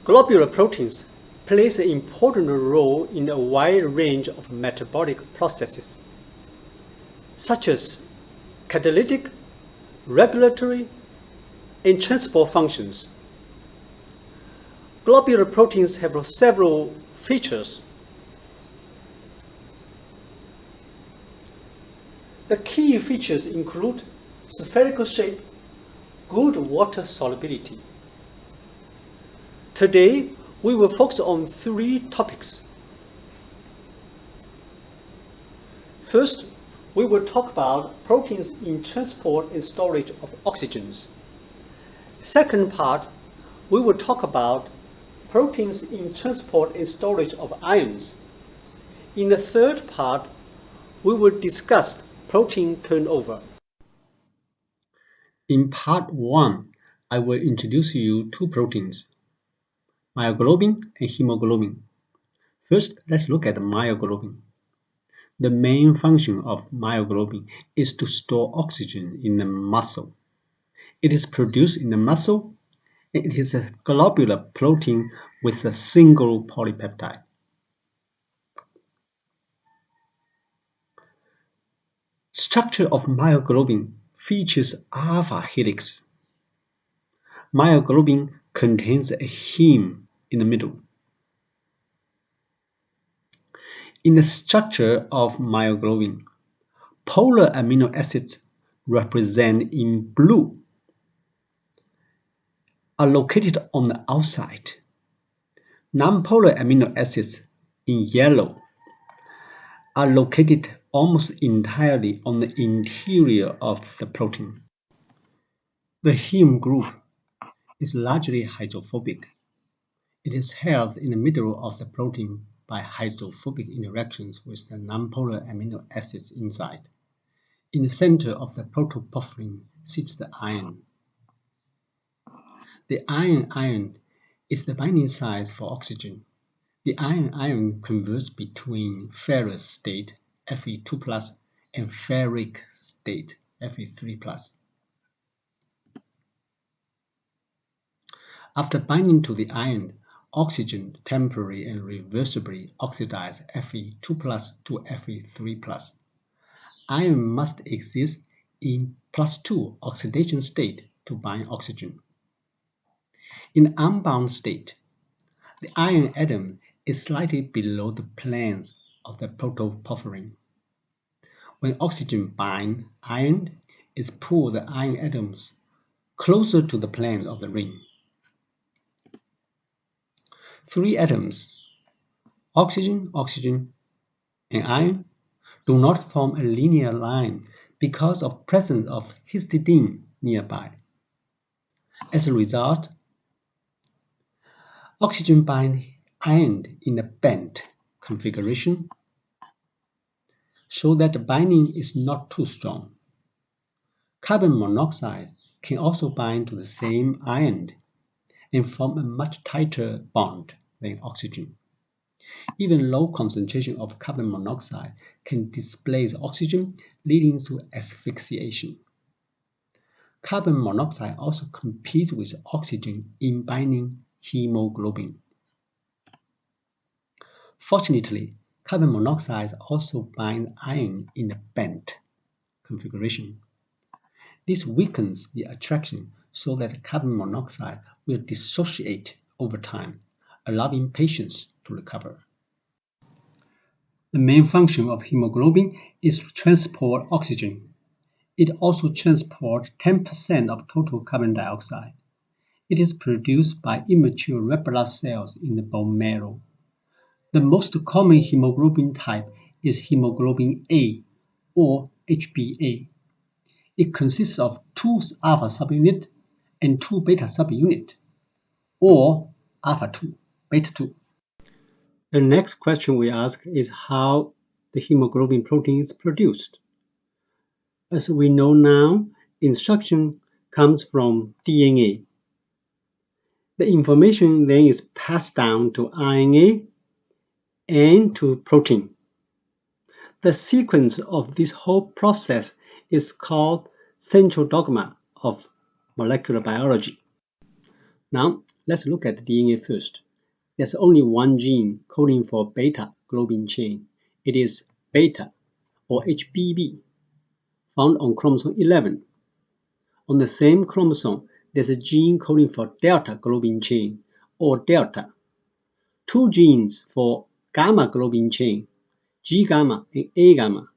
Globular proteins play an important role in a wide range of metabolic processes, such as catalytic, regulatory, and transport functions. Globular proteins have several features. The key features include spherical shape, good water solubility. Today, we will focus on 3 topics. First, we will talk about proteins in transport and storage of oxygens. Second part, we will talk about proteins in transport and storage of ions. In the third part, we will discuss protein turnover. In part 1, I will introduce you 2 proteins, myoglobin and hemoglobin. First, let's look at myoglobin. The main function of myoglobin is to store oxygen in the muscle. It is produced in the muscle, and it is a globular protein with a single polypeptide. Structure of myoglobin features alpha helix. Myoglobin contains a heme in the middle. In the structure of myoglobin, polar amino acids represented in blue are located on the outside. Nonpolar amino acids in yellow are located almost entirely on the interior of the protein. The heme group is largely hydrophobic. It is held in the middle of the protein by hydrophobic interactions with the nonpolar amino acids inside. In the center of the protoporphyrin sits the iron. The iron is the binding site for oxygen. The iron converts between ferrous state Fe2+ and ferric state Fe3+. After binding to the iron, oxygen temporarily and reversibly oxidizes Fe2+ to Fe3+. Iron must exist in +2 oxidation state to bind oxygen. In unbound state, the iron atom is slightly below the planes of the protoporphyrin. When oxygen binds iron, it pulls the iron atoms closer to the planes of the ring. 3 atoms, oxygen, and iron, do not form a linear line because of presence of histidine nearby. As a result, oxygen binds iron in a bent configuration so that the binding is not too strong. Carbon monoxide can also bind to the same iron and form a much tighter bond than oxygen. Even low concentration of carbon monoxide can displace oxygen, leading to asphyxiation. Carbon monoxide also competes with oxygen in binding hemoglobin. Fortunately, carbon monoxide also binds iron in a bent configuration. This weakens the attraction so that carbon monoxide will dissociate over time, allowing patients to recover. The main function of hemoglobin is to transport oxygen. It also transports 10% of total carbon dioxide. It is produced by immature red blood cells in the bone marrow. The most common hemoglobin type is hemoglobin A, or HbA. It consists of 2 alpha subunits and 2 beta subunits, or alpha 2, beta 2. The next question we ask is how the hemoglobin protein is produced. As we know now, instruction comes from DNA. The information then is passed down to RNA and to protein. The sequence of this whole process is called central dogma of molecular biology. Now, Let's look at DNA first. There's only one gene coding for beta globin chain. It is beta, or HBB, found on chromosome 11. On the same chromosome, there's a gene coding for delta globin chain, or delta. Two genes for gamma globin chain, G gamma and A gamma.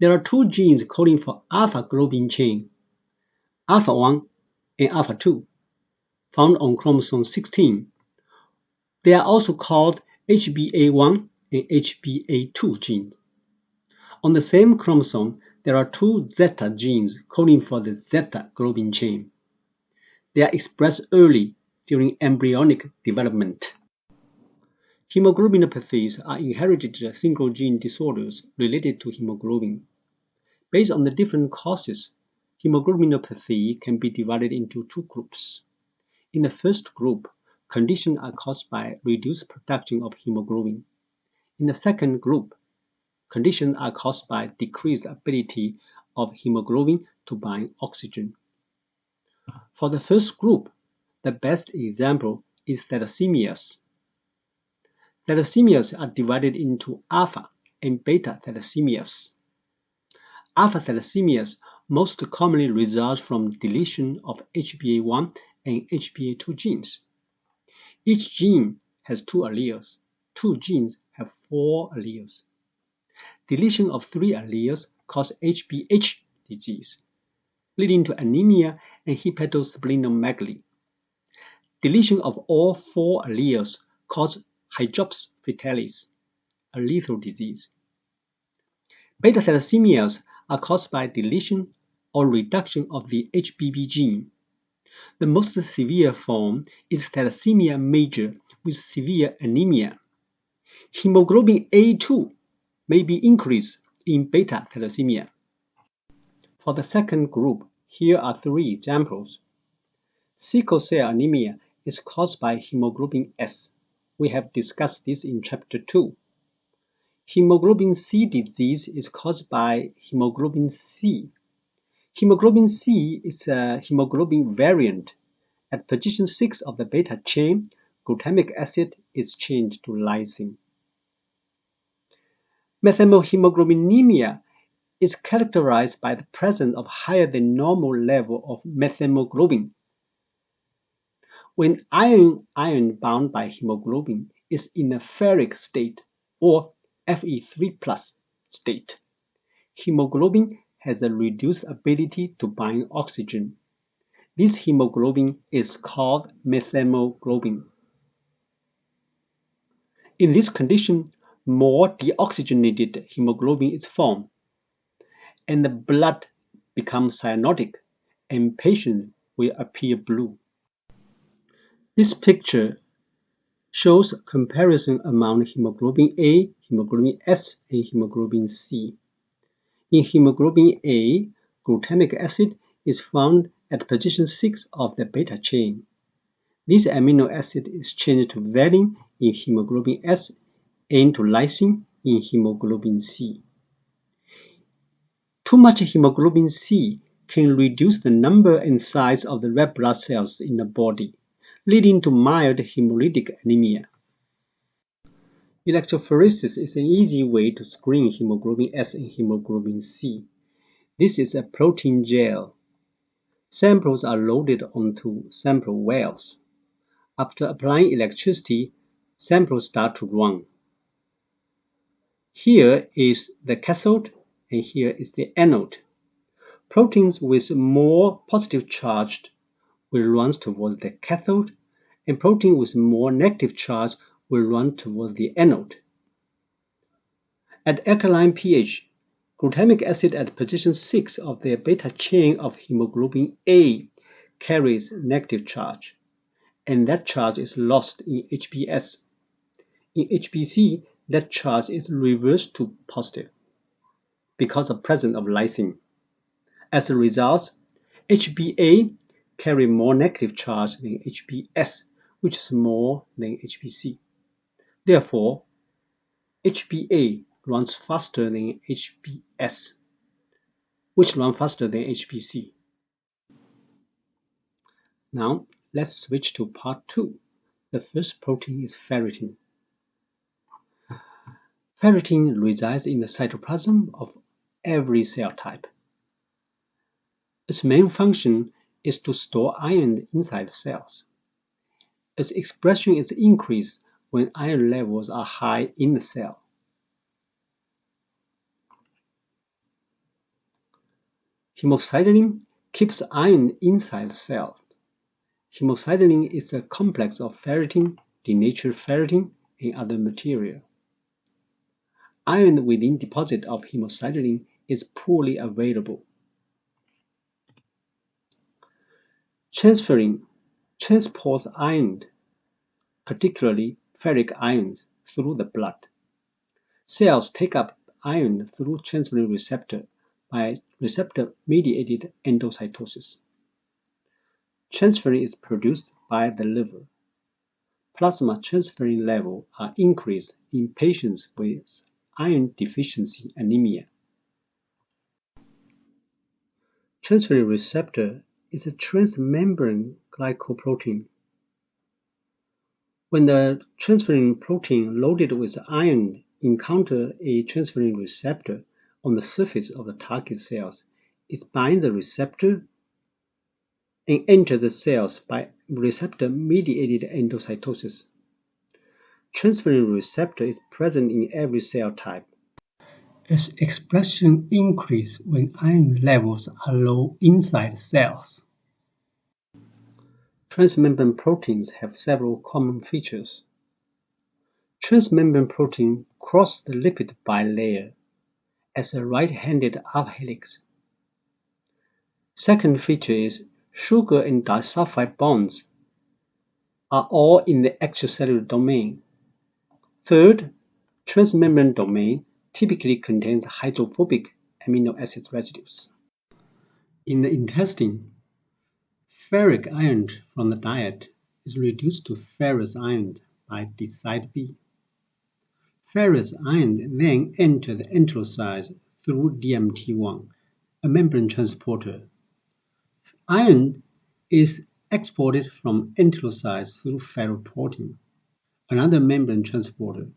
There are two genes coding for alpha globin chain, alpha 1 and alpha 2, found on chromosome 16. They are also called HBA1 and HBA2 genes. On the same chromosome, there are two zeta genes coding for the zeta globin chain. They are expressed early during embryonic development. Hemoglobinopathies are inherited single gene disorders related to hemoglobin. Based on the different causes, hemoglobinopathy can be divided into two groups. In the first group, conditions are caused by reduced production of hemoglobin. In the second group, conditions are caused by decreased ability of hemoglobin to bind oxygen. For the first group, the best example is thalassemias. Thalassemias are divided into alpha and beta thalassemias. Alpha thalassemias most commonly result from deletion of HBA1 and HBA2 genes. Each gene has two alleles. Two genes have four alleles. Deletion of three alleles causes HBH disease, leading to anemia and hepatosplenomegaly. Deletion of all four alleles causes hydrops fetalis, erythroblast disease. Beta thalassemias are caused by deletion or reduction of the HBB gene. The most severe form is thalassemia major with severe anemia. Hemoglobin A2 may be increased in beta thalassemia. For the second group, here are three examples. Sickle cell anemia is caused by hemoglobin S. We have discussed this in chapter 2. Hemoglobin C disease is caused by hemoglobin C. Hemoglobin C is a hemoglobin variant. At position 6 of the beta chain, glutamic acid is changed to lysine. Methemoglobinemia is characterized by the presence of higher than normal level of methemoglobin. When iron bound by hemoglobin is in a ferric state or Fe3+ state, hemoglobin has a reduced ability to bind oxygen. This hemoglobin is called methemoglobin. In this condition, more deoxygenated hemoglobin is formed, and the blood becomes cyanotic, and patient will appear blue. This picture shows comparison among hemoglobin A, hemoglobin S, and hemoglobin C. In hemoglobin A, glutamic acid is found at position 6 of the beta chain. This amino acid is changed to valine in hemoglobin S and to lysine in hemoglobin C. Too much hemoglobin C can reduce the number and size of the red blood cells in the body, leading to mild hemolytic anemia. Electrophoresis is an easy way to screen hemoglobin S and hemoglobin C. This is a protein gel. Samples are loaded onto sample wells. After applying electricity, samples start to run. Here is the cathode and here is the anode. Proteins with more positive charge will run towards the cathode, and protein with more negative charge will run towards the anode. At alkaline pH, glutamic acid at position 6 of the beta chain of hemoglobin A carries negative charge, and that charge is lost in HbS. In HbC, that charge is reversed to positive because of presence of lysine. As a result, HbA carry more negative charge than HbS, which is more than HbC. Therefore, HbA runs faster than HbS, which runs faster than HbC. Now, Let's switch to part 2. The first protein is ferritin. Ferritin resides in the cytoplasm of every cell type. Its main function is to store iron inside cells. Its expression is increased when iron levels are high in the cell. Hemosiderin keeps iron inside cells. Hemosiderin is a complex of ferritin, denatured ferritin, and other material. Iron within deposit of hemosiderin is poorly available. Transferrin transports iron, particularly ferric ions, through the blood. Cells take up iron through transferrin receptor by receptor-mediated endocytosis. Transferrin is produced by the liver. Plasma transferrin levels are increased in patients with iron deficiency anemia. Transferrin receptor is a transmembrane glycoprotein. When the transferrin protein loaded with iron encounters a transferrin receptor on the surface of the target cells, it binds the receptor and enters the cells by receptor-mediated endocytosis. Transferrin receptor is present in every cell type. Its expression increases when iron levels are low inside cells. Transmembrane proteins have several common features. Transmembrane protein cross the lipid bilayer as a right-handed uphelix. Second feature is sugar and disulfide bonds are all in the extracellular domain. Third, transmembrane domain typically contains hydrophobic amino acid residues. In the intestine, ferric iron from the diet is reduced to ferrous iron by decide B. Ferrous iron then enters the enterocyte through DMT1, a membrane transporter. Iron is exported from enterocytes through ferroportin, another membrane transporter.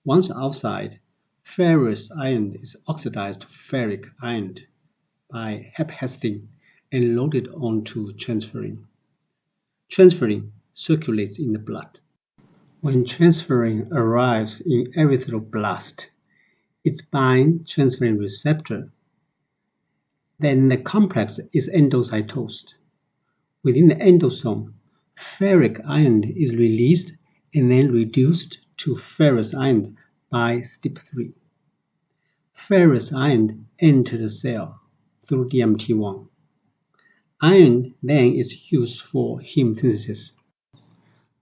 Once outside, ferrous iron is oxidized to ferric iron by hepcidin and loaded onto transferrin. Transferrin circulates in the blood. When transferrin arrives in erythroblast, it binds transferrin receptor. Then the complex is endocytosed. Within the endosome, ferric iron is released and then reduced to ferrous iron by step 3. Ferrous iron enters the cell through DMT1. Iron then is used for heme synthesis.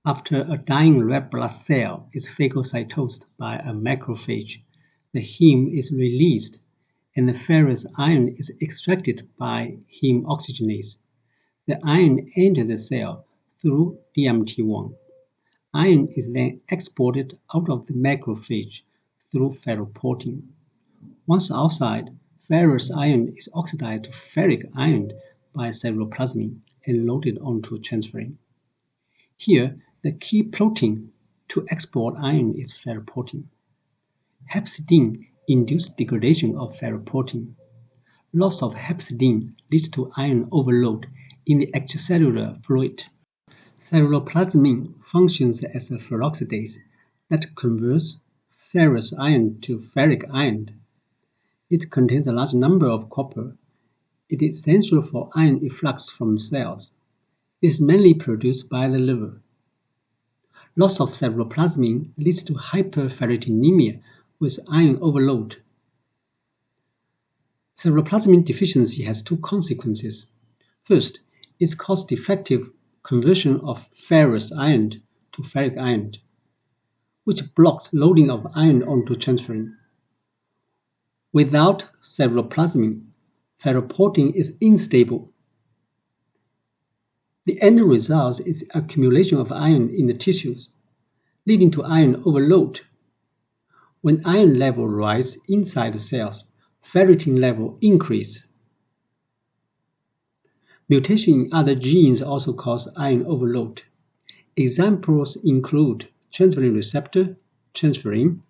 After a dying red blood cell is phagocytosed by a macrophage, the heme is released and the ferrous iron is extracted by heme oxygenase. The iron enters the cell through DMT1. Iron is then exported out of the macrophage through ferroportin. Once outside, ferrous iron is oxidized to ferric iron by ceruloplasmin and loaded onto transferrin. Here, the key protein to export iron is ferroportin. Hepcidin induces degradation of ferroportin. Loss of hepcidin leads to iron overload in the extracellular fluid. Ceruloplasmin functions as a peroxidase that converts ferrous iron to ferric iron. It contains a large number of copper. It is essential for iron efflux from cells. It is mainly produced by the liver. Loss of ceruloplasmin leads to hyperferritinemia with iron overload. Ceruloplasmin deficiency has two consequences. First, it causes defective conversion of ferrous iron to ferric iron, which blocks loading of iron onto transferrin. Without ceruloplasmin, ferroportin is unstable. The end result is accumulation of iron in the tissues, leading to iron overload. When iron level rise inside the cells, ferritin level increase. Mutation in other genes also cause iron overload. Examples include transferrin receptor, transferrin,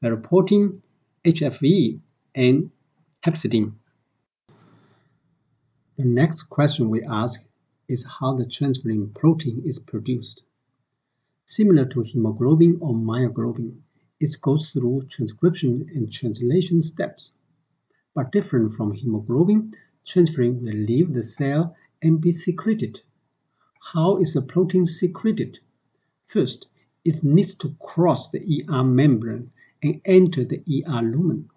ferroportin, HFE, and hepcidin. The next question we ask is how the transferrin protein is produced. Similar to hemoglobin or myoglobin, it goes through transcription and translation steps. But different from hemoglobin, transferrin will leave the cell and be secreted. How is the protein secreted? First, it needs to cross the ER membrane and enter the ER lumen.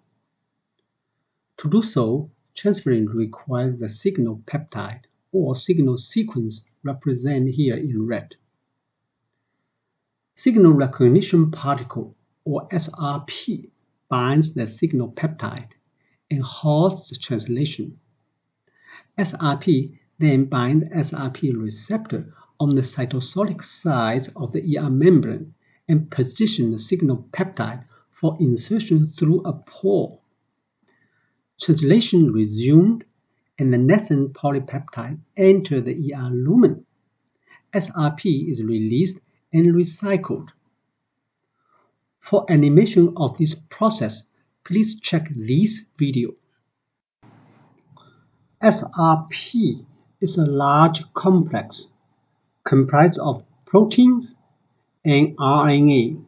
To do so, transferrin requires the signal peptide or signal sequence represented here in red. Signal recognition particle or SRP binds the signal peptide and halts the translation. SRP then binds SRP receptor on the cytosolic side of the ER membrane and positions the signal peptide for insertion through a pore. Translation resumed and the nascent polypeptide enters the ER lumen. SRP is released and recycled. For animation of this process, please check this video. SRP is a large complex comprised of proteins and RNA.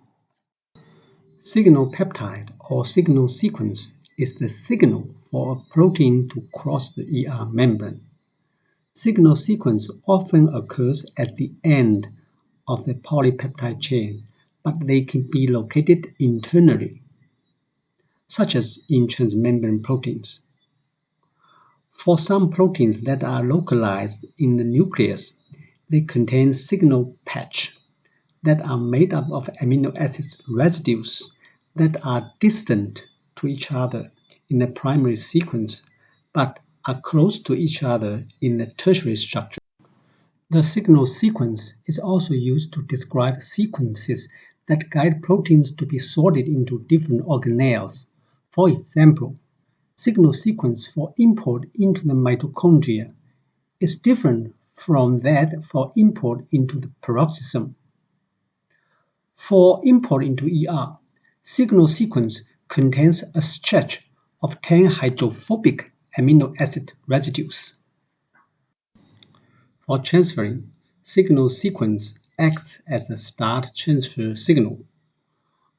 Signal peptide or signal sequence is the signal for a protein to cross the ER membrane. Signal sequence often occurs at the end of the polypeptide chain, but they can be located internally, such as in transmembrane proteins. For some proteins that are localized in the nucleus, they contain signal patch that are made up of amino acid residues that are distant to each other in the primary sequence but are close to each other in the tertiary structure. The signal sequence is also used to describe sequences that guide proteins to be sorted into different organelles. For example, signal sequence for import into the mitochondria is different from that for import into the peroxisome. For import into ER, signal sequence contains a stretch of 10 hydrophobic amino acid residues. For transferrin, signal sequence acts as a start transfer signal.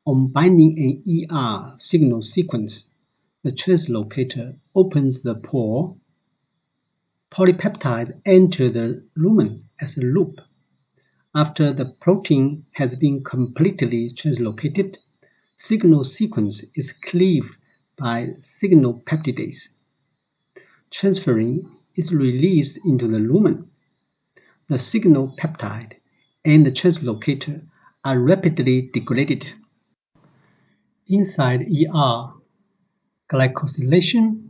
On binding an ER signal sequence, the translocator opens the pore. Polypeptide enter the lumen as a loop. After the protein has been completely translocated, signal sequence is cleaved by signal peptidase. Transferrin is released into the lumen. The signal peptide and the translocator are rapidly degraded. Inside ER, glycosylation,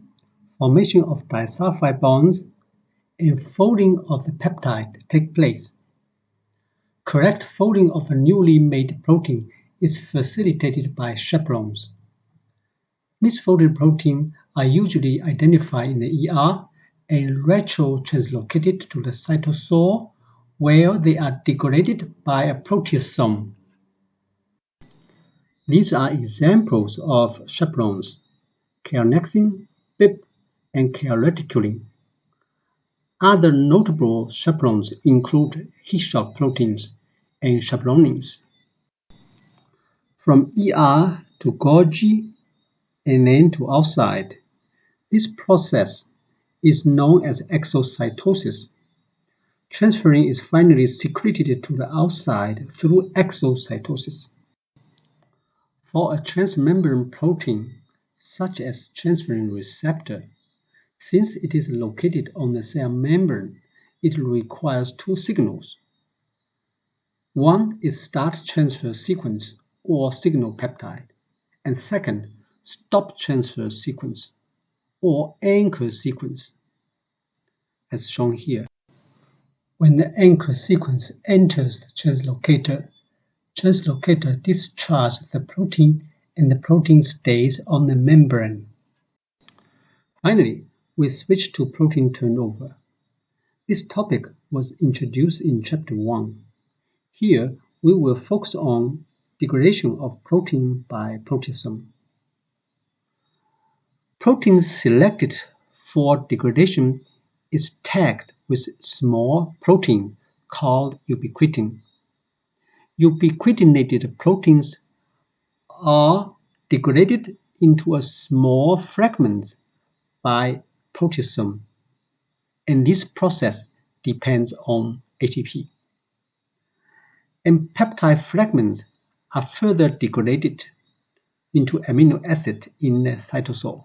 formation of disulfide bonds, and folding of the peptide take place. Correct folding of a newly made protein is facilitated by chaperones. Misfolded proteins are usually identified in the ER and retro-translocated to the cytosol, where they are degraded by a proteasome. These are examples of chaperones: charonexin, BIP, and chaireticulin. Other notable chaperones include heat shock proteins and chaperonins. From ER to Golgi and then to outside, this process is known as exocytosis. Transferrin is finally secreted to the outside through exocytosis. For a transmembrane protein, such as transferrin receptor, since it is located on the cell membrane, it requires two signals. One is start transfer sequence or signal peptide, and second, stop transfer sequence or anchor sequence, as shown here. When the anchor sequence enters the translocator discharges the protein and the protein stays on the membrane. Finally, we switch to protein turnover. This topic was introduced in Chapter 1. Here, we will focus on degradation of protein by proteasome. Protein selected for degradation is tagged with small protein called ubiquitin. Ubiquitinated proteins are degraded into a small fragments by proteasome, and this process depends on ATP. And peptide fragments are further degraded into amino acid in the cytosol.